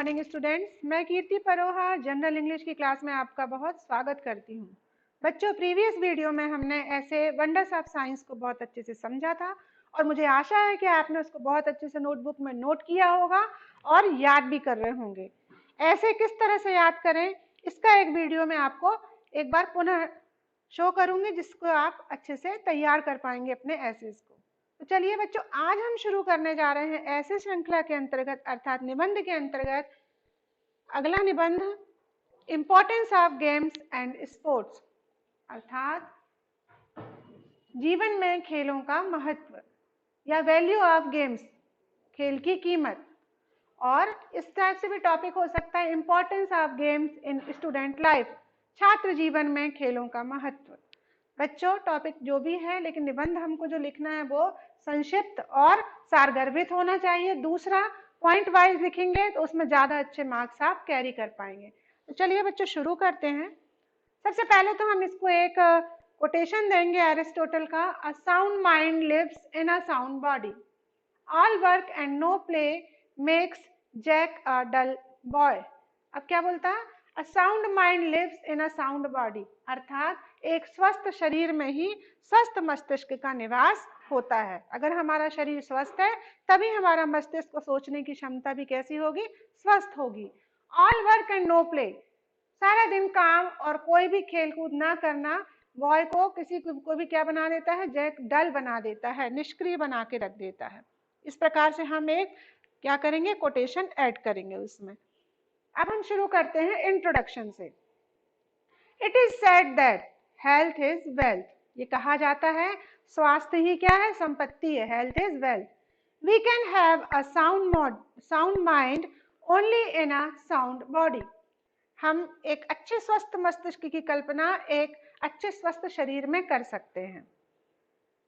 Morning students. मैं कीर्ति Paroha general English की class में आपका बहुत स्वागत करती हूँ। बच्चों, प्रीवियस वीडियो में हमने ऐसे वंडर्स ऑफ साइंस को बहुत अच्छे से समझा था और मुझे आशा है कि आपने उसको बहुत अच्छे से नोटबुक में नोट किया होगा और याद भी कर रहे होंगे। ऐसे किस तरह से याद करें, इसका एक वीडियो में आपको एक बार पुनः शो करूंगी, जिसको आप अच्छे से तैयार कर पाएंगे अपने एसेस को। तो चलिए बच्चों, आज हम शुरू करने जा रहे हैं ऐसे श्रृंखला के अंतर्गत अर्थात निबंध के अंतर्गत अगला निबंध importance of games and sports, अर्थात जीवन में खेलों का महत्व या वैल्यू ऑफ गेम्स, खेल की कीमत। और इस टाइप से भी टॉपिक हो सकता है importance of games in student life, छात्र जीवन में खेलों का महत्व। बच्चों, टॉपिक जो भी है, लेकिन निबंध हमको जो लिखना है वो संक्षिप्त और सारगर्भित होना चाहिए। दूसरा, पॉइंट वाइज लिखेंगे तो उसमें ज्यादा अच्छे मार्क्स आप कैरी कर पाएंगे। तो चलिए बच्चों, शुरू करते हैं। सबसे पहले तो हम इसको एक कोटेशन देंगे एरिस्टोटल का, a sound mind lives in a sound body, all work and no play makes Jack a dull boy. अब क्या बोलता है? A sound mind lives in a sound body, अर्थात एक स्वस्थ शरीर में ही स्वस्थ मस्तिष्क का निवास होता है। अगर हमारा शरीर स्वस्थ है तभी हमारा मस्तिष्क को सोचने की क्षमता भी कैसी होगी? स्वस्थ होगी। All work and no play, सारा दिन काम और कोई भी खेल कूद ना करना बॉय को, किसी को भी क्या बना देता है? जैक डल बना देता है, निष्क्रिय बना के रख देता है। इस प्रकार से हम एक क्या करेंगे? कोटेशन ऐड करेंगे उसमें। अब हम शुरू करते हैं इंट्रोडक्शन से। It is said that health is wealth, ये कहा जाता है स्वास्थ्य ही क्या है? संपत्ति है। Health is wealth. We can have a sound mind only in a sound body, हम एक अच्छे स्वस्थ मस्तिष्क की कल्पना एक अच्छे स्वस्थ शरीर में कर सकते हैं।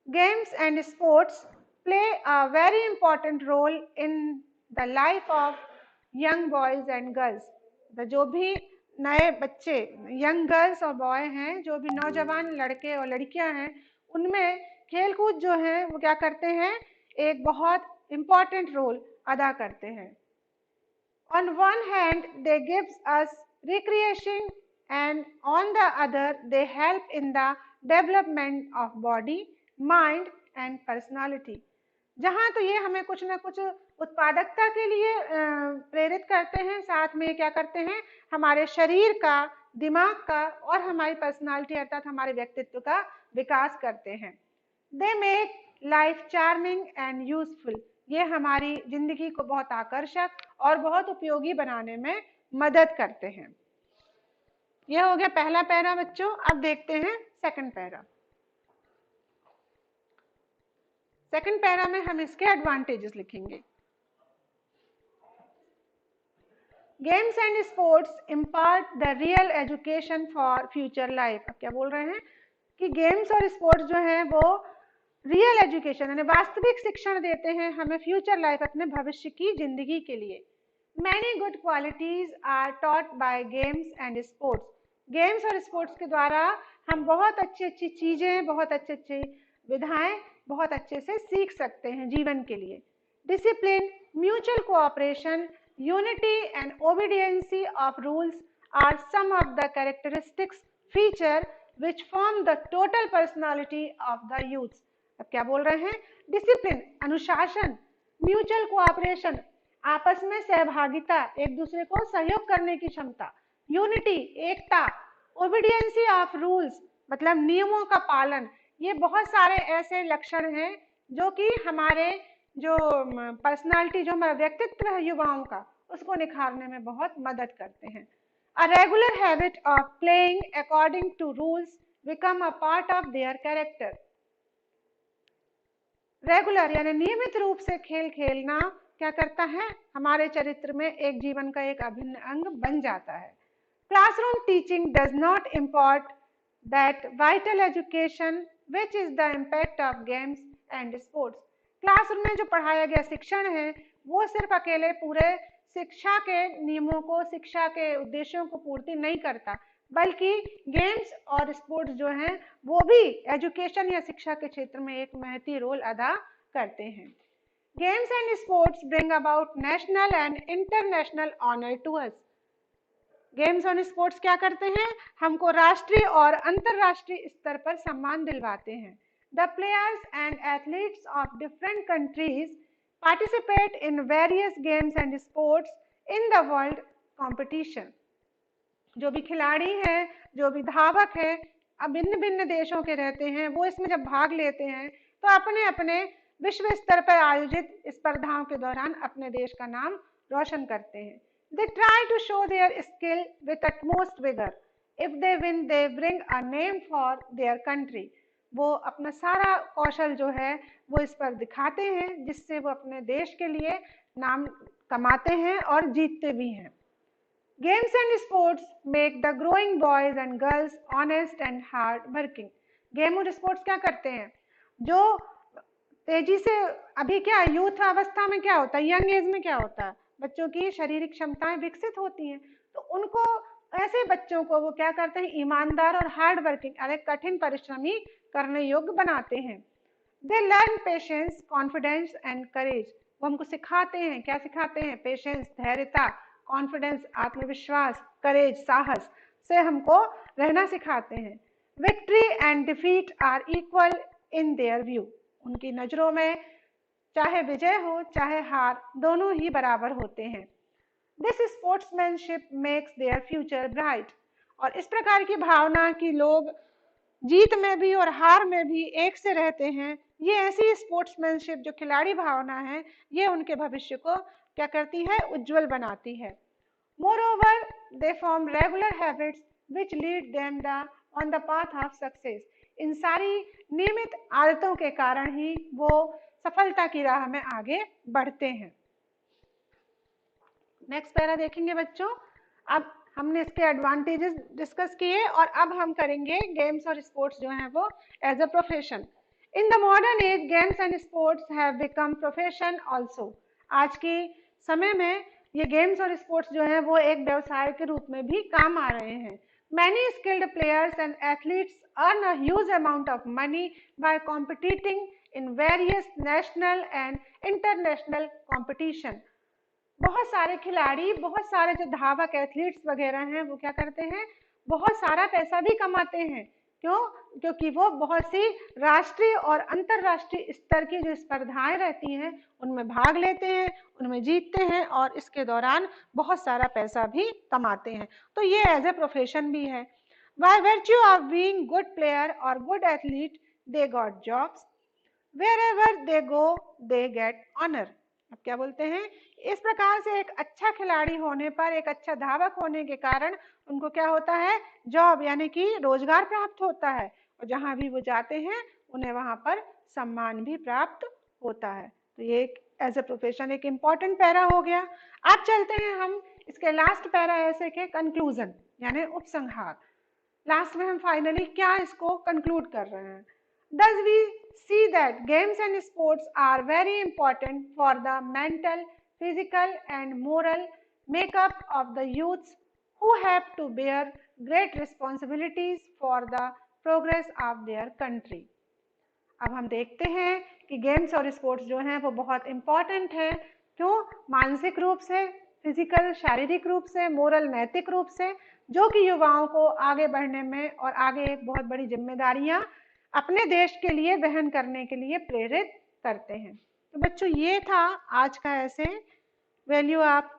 Games and sports play a very important role in the life of young boys and girls. जो भी नए बच्चे, यंग गर्ल्स और बॉय हैं, जो भी नौजवान लड़के और लड़कियां हैं, उनमें खेलकूद जो है वो क्या करते हैं? एक बहुत इंपॉर्टेंट रोल अदा करते हैं। On one hand, they gives us recreation, and on the other, they help in the development of body, mind and personality. जहाँ तो ये हमें कुछ ना कुछ उत्पादकता के लिए प्रेरित करते हैं, साथ में क्या करते हैं? हमारे शरीर का, दिमाग का और हमारी पर्सनालिटी अर्थात हमारे व्यक्तित्व का विकास करते हैं। They make life charming and useful, ये हमारी जिंदगी को बहुत आकर्षक और बहुत उपयोगी बनाने में मदद करते हैं। यह हो गया पहला पैरा बच्चों। अब देखते हैं सेकंड पैरा। सेकंड पैरा में हम इसके एडवांटेजेस लिखेंगे। Games and sports impart the real education for future life. अब क्या बोल रहे हैं कि गेम्स और स्पोर्ट्स जो है वो रियल एजुकेशन यानी वास्तविक शिक्षण देते हैं हमें फ्यूचर लाइफ, अपने भविष्य की जिंदगी के लिए। Many good qualities are taught by games and sports, games और स्पोर्ट्स के द्वारा हम बहुत अच्छी अच्छी चीजें, बहुत अच्छी अच्छी विधाएं बहुत अच्छे से सीख सकते हैं जीवन के लिए। Discipline, mutual cooperation, unity and obedience of rules are some of the characteristics feature which form the total personality of the youth। अब क्या बोल रहे हैं? डिसिप्लिन, अनुशासन, म्यूचुअल कोऑपरेशन, आपस में सहभागिता, एक दूसरे को सहयोग करने की क्षमता, यूनिटी, एकता, ओबीडियंसी ऑफ रूल्स मतलब नियमों का पालन। ये बहुत सारे ऐसे लक्षण हैं जो कि हमारे जो पर्सनालिटी, जो हमारा व्यक्तित्व है युवाओं का, उसको निखारने में बहुत मदद करते हैं। A regular habit of playing according to rules become a part of their character। Regular यानी नियमित रूप से खेल खेलना क्या करता है? हमारे चरित्र में एक जीवन का एक अभिन्न अंग बन जाता है। Classroom teaching does not import that vital education which is the impact of games and sports. Classroom में जो पढ़ाया गया शिक्षण है वो सिर्फ अकेले पूरे शिक्षा के नियमों को, शिक्षा के उद्देश्यों को पूर्ति नहीं करता, बल्कि गेम्स और स्पोर्ट्स जो हैं वो भी एजुकेशन या शिक्षा के क्षेत्र में एक महती रोल अदा करते हैं। Games and sports bring about national and international honor to us. Games और स्पोर्ट्स क्या करते हैं, हमको राष्ट्रीय और अंतरराष्ट्रीय स्तर पर सम्मान दिलवाते हैं. The players and athletes of different countries participate in various games and sports in the world competition. जो भी खिलाड़ी हैं, जो भी धावक हैं, अब भिन्न भिन्न देशों के रहते हैं, वो इसमें जब भाग लेते हैं तो अपने अपने विश्व स्तर पर आयोजित स्पर्धाओं के दौरान अपने देश का नाम रोशन करते हैं. They try to show their skill with utmost vigor. If they win, they bring a name for their country. वो अपना सारा कौशल जो है वो इस पर दिखाते हैं, जिससे वो अपने देश के लिए नाम कमाते हैं और जीतते भी हैं. Games and sports make the growing boys and girls honest and hard working. Game और स्पोर्ट्स क्या करते हैं, जो तेजी से अभी क्या यूथ अवस्था में क्या होता है, यंग एज में क्या होता है, बच्चों की शारीरिक क्षमताएं विकसित होती हैं, तो उनको ऐसे बच्चों को वो क्या करते हैं, ईमानदार और हार्ड वर्किंग यानी कठिन परिश्रमी करने योग्य बनाते हैं. They learn patience, confidence and courage. वो हमको सिखाते हैं, क्या सिखाते हैं, पेशेंस धैर्यता, कॉन्फिडेंस आत्मविश्वास, करेज साहस से हमको रहना सिखाते हैं. Victory and defeat are equal in their view. उनकी नजरों में चाहे विजय हो चाहे हार, दोनों ही बराबर होते हैं. This sportsmanship makes their future bright. और इस प्रकार की भावना कि लोग जीत में भी और हार में भी एक से रहते हैं, ये ऐसी स्पोर्ट्समैनशिप जो खिलाड़ी भावना है, ये उनके भविष्य को क्या करती है, उज्जवल बनाती है. Moreover they form regular habits which lead them on the path of success. इन सारी नियमित आदतों के कारण ही वो सफलता की राह में आगे बढ़ते हैं. नेक्स्ट पैरा देखेंगे बच्चों. अब हमने इसके एडवांटेजेस डिस्कस किए और अब हम करेंगे गेम्स और स्पोर्ट्स जो हैं वो as a profession. In the modern age games and sports have become profession also. आज के समय में ये गेम्स और स्पोर्ट्स जो हैं वो एक व्यवसाय के रूप में भी काम आ रहे हैं. Many skilled players and athletes earn a huge amount of money by competing in various national and international competition. बहुत सारे खिलाड़ी, बहुत सारे जो धावक एथलीट्स वगैरह हैं, वो क्या करते हैं, बहुत सारा पैसा भी कमाते हैं. क्यों? क्योंकि वो बहुत सी राष्ट्रीय और अंतरराष्ट्रीय स्तर की जो स्पर्धाएं रहती हैं उनमें भाग लेते हैं, उनमें जीतते हैं और इसके दौरान बहुत सारा पैसा भी कमाते हैं. तो ये एज ए प्रोफेशन भी है. By virtue of being good player or good athlete, they got jobs. Wherever they go, they get honor. अब क्या बोलते हैं, इस प्रकार से एक अच्छा खिलाड़ी होने पर, एक अच्छा धावक होने के कारण उनको क्या होता है, जॉब यानी कि रोजगार प्राप्त होता है, और जहां भी वो जाते हैं उन्हें वहां पर सम्मान भी प्राप्त होता है. तो ये एक एज ए प्रोफेशन एक इम्पॉर्टेंट पैरा हो गया. अब चलते हैं हम इसके लास्ट पैरा ऐसे के कंक्लूजन यानी उपसंहार. लास्ट में हम फाइनली क्या इसको कंक्लूड कर रहे हैं. Thus we see that games and sports are very important for the mental, physical and moral makeup of the youths who have to bear great responsibilities for the progress of their country. अब हम देखते हैं कि games और sports जो हैं वो बहुत इम्पॉर्टेंट है. क्यों? मानसिक रूप से, फिजिकल शारीरिक रूप से, मोरल नैतिक रूप से, जो कि युवाओं को आगे बढ़ने में और आगे एक बहुत बड़ी जिम्मेदारियां अपने देश के लिए वहन करने के लिए प्रेरित करते हैं. तो बच्चों ये था आज का ऐसे वैल्यू ऑफ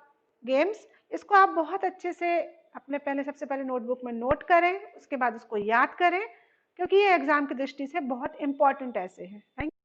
गेम्स. इसको आप बहुत अच्छे से अपने सबसे पहले नोटबुक में नोट करें, उसके बाद उसको याद करें, क्योंकि ये एग्जाम की दृष्टि से बहुत इंपॉर्टेंट ऐसे है. Thank you.